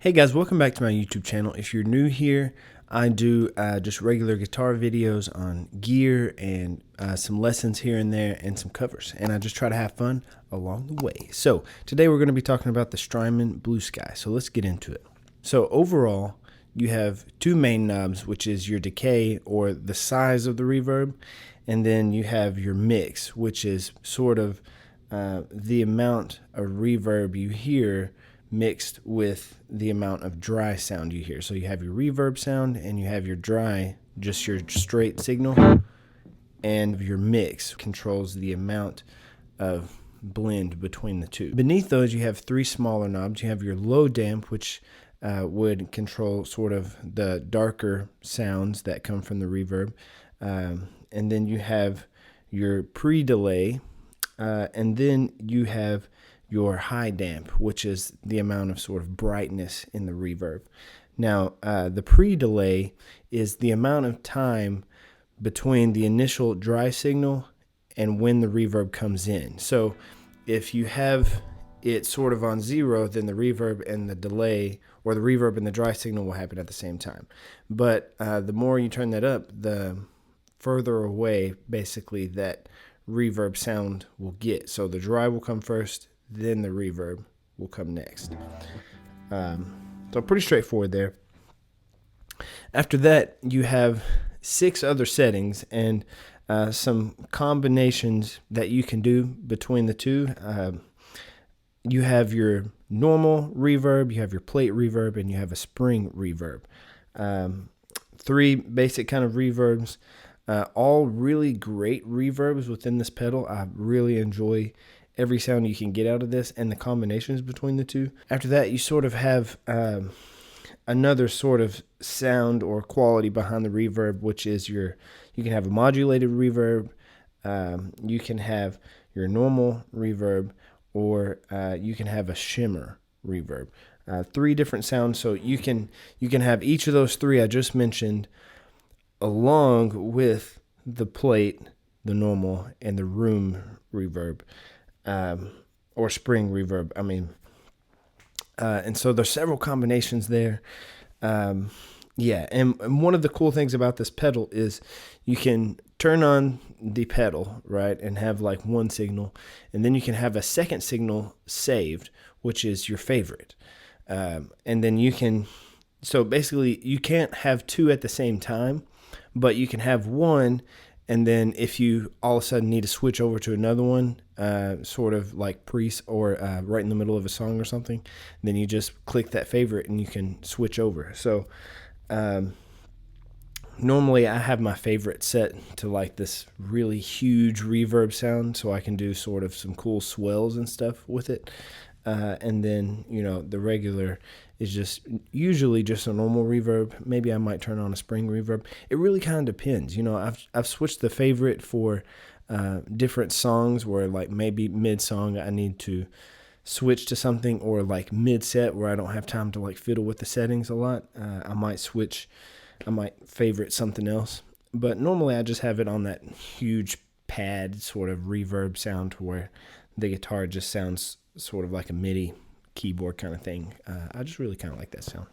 Hey guys, welcome back to my YouTube channel. If you're new here, I do just regular guitar videos on gear and some lessons here and there and some covers. And I just try to have fun along the way. So today we're going to be talking about the Strymon Blue Sky. So let's get into it. So overall, you have two main knobs, which is your decay or the size of the reverb. And then you have your mix, which is sort of the amount of reverb you hear mixed with the amount of dry sound you hear. So you have your reverb sound and you have your dry, just your straight signal, and your mix controls the amount of blend between the two. Beneath those, you have three smaller knobs. You have your low damp, which would control sort of the darker sounds that come from the reverb. And then you have your pre-delay, and then you have your high damp, which is the amount of sort of brightness in the reverb. Now, the pre-delay is the amount of time between the initial dry signal and when the reverb comes in. So if you have it sort of on zero, then the reverb and the delay, or the reverb and the dry signal, will happen at the same time. But the more you turn that up, the further away basically that reverb sound will get. So the dry will come first, then the reverb will come next. So pretty straightforward there. After that, you have 6 other settings and some combinations that you can do between the two. You have your normal reverb, you have your plate reverb, and you have a spring reverb. 3 basic kind of reverbs. All really great reverbs within this pedal. I really enjoy every sound you can get out of this and the combinations between the two. After that, you sort of have another sort of sound or quality behind the reverb, which is you can have a modulated reverb, you can have your normal reverb, or you can have a shimmer reverb. 3 different sounds, so you can have each of those 3 I just mentioned along with the plate, the normal, and the room reverb. Or spring reverb, I mean. And so there's several combinations there. Yeah, and one of the cool things about this pedal is you can turn on the pedal, right, and have like one signal, and then you can have a second signal saved, which is your favorite. And then you can, so basically you can't have 2 at the same time, but you can have one. And then if you all of a sudden need to switch over to another one, sort of like or right in the middle of a song or something, then you just click that favorite and you can switch over. So normally I have my favorite set to like this really huge reverb sound, so I can do sort of some cool swells and stuff with it. And then, you know, the regular is just usually just a normal reverb. Maybe I might turn on a spring reverb. It really kind of depends. You know, I've switched the favorite for different songs where like maybe mid-song I need to switch to something, or like mid-set where I don't have time to like fiddle with the settings a lot. I might favorite something else. But normally I just have it on that huge pad sort of reverb sound to where the guitar just sounds sort of like a MIDI keyboard kind of thing. I just really kind of like that sound.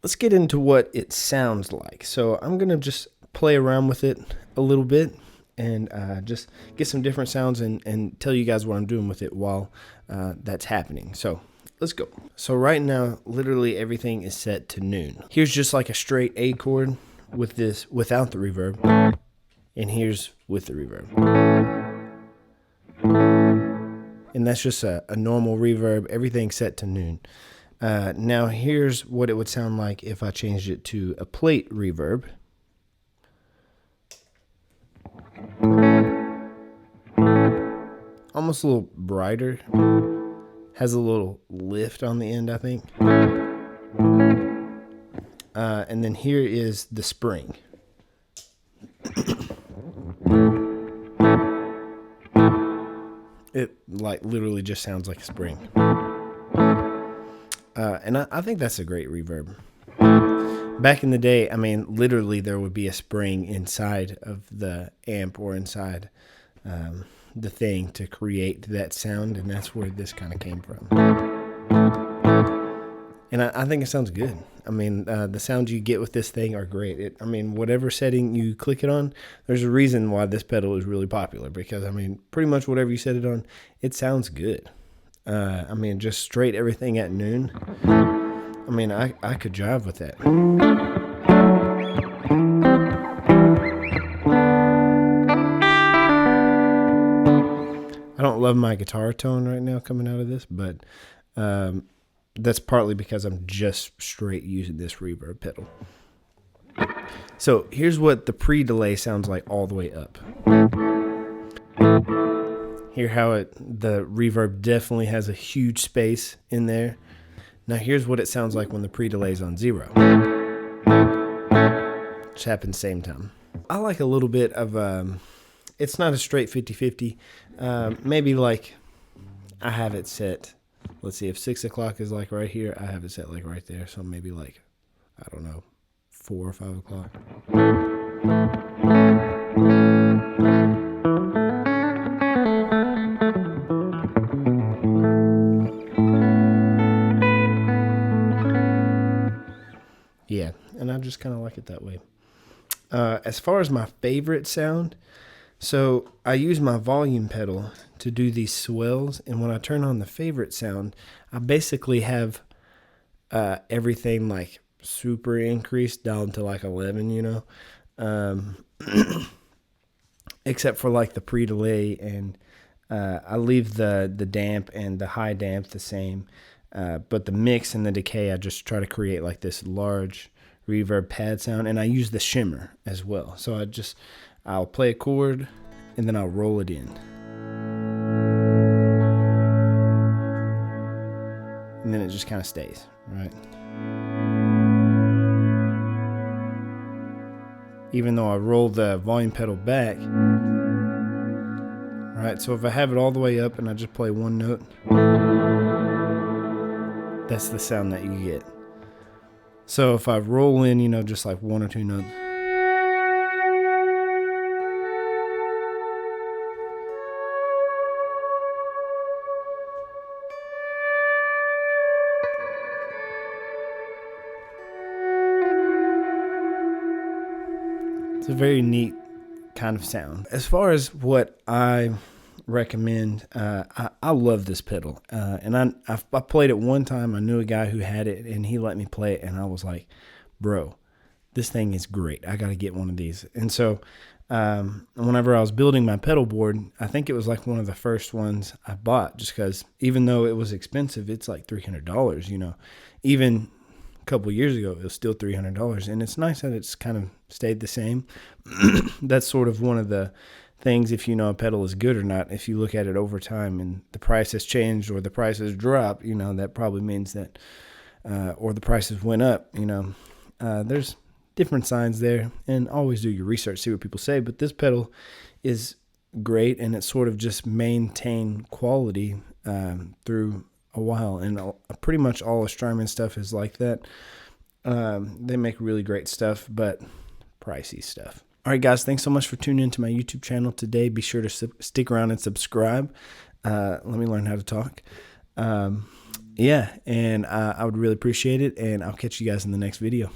Let's get into what it sounds like. So I'm going to just play around with it a little bit and just get some different sounds and tell you guys what I'm doing with it while that's happening. So let's go. So right now, literally everything is set to noon. Here's just like a straight A chord with this without the reverb, and here's with the reverb. And that's just a normal reverb, everything set to noon. Now here's what it would sound like if I changed it to a plate reverb. Almost a little brighter. Has a little lift on the end, I think. And then here is the spring. It like literally just sounds like a spring. And I think that's a great reverb. Back in the day, I mean, literally there would be a spring inside of the amp or inside the thing to create that sound, and that's where this kind of came from. And I think it sounds good. I mean, the sounds you get with this thing are great. I mean, whatever setting you click it on, there's a reason why this pedal is really popular, because, I mean, pretty much whatever you set it on, it sounds good. I mean, just straight everything at noon. I mean, I could jive with that. I don't love my guitar tone right now coming out of this, but that's partly because I'm just straight using this reverb pedal. So here's what the pre-delay sounds like all the way up. Hear how the reverb definitely has a huge space in there. Now here's what it sounds like when the pre-delay is on 0. Which happens same time. I like a little bit of, it's not a straight 50-50. Maybe like I have it set, let's see, if 6 o'clock is like right here, I have it set like right there. So maybe like, I don't know, 4 or 5 o'clock. Yeah, and I just kind of like it that way. As far as my favorite sound, so I use my volume pedal to do these swells, and when I turn on the favorite sound, I basically have everything like super increased down to like 11, you know, except for like the pre-delay, and I leave the damp and the high damp the same, but the mix and the decay, I just try to create like this large reverb pad sound, and I use the shimmer as well. So I'll play a chord and then I'll roll it in. And then it just kind of stays, right? Even though I roll the volume pedal back, right? So if I have it all the way up and I just play one note, that's the sound that you get. So if I roll in, you know, just like 1 or 2 notes, it's a very neat kind of sound. As far as what I recommend, I love this pedal, and I played it one time. I knew a guy who had it, and he let me play it, and I was like, bro, this thing is great. I got to get one of these. And so whenever I was building my pedal board, I think it was like one of the first ones I bought, just because even though it was expensive, it's like $300, you know. Even a couple years ago, it was still $300, and it's nice that it's kind of stayed the same. That's sort of one of the things, if you know a pedal is good or not. If you look at it over time and the price has changed or the price has dropped, you know, that probably means that or the prices went up, you know, there's different signs there, and always do your research, see what people say. But this pedal is great, and it's sort of just maintain quality through a while, and pretty much all of Strymon stuff is like that. They make really great stuff, but pricey stuff. All right, guys, thanks so much for tuning into my YouTube channel today. Be sure to stick around and subscribe. Let me learn how to talk. Yeah, and I would really appreciate it, and I'll catch you guys in the next video.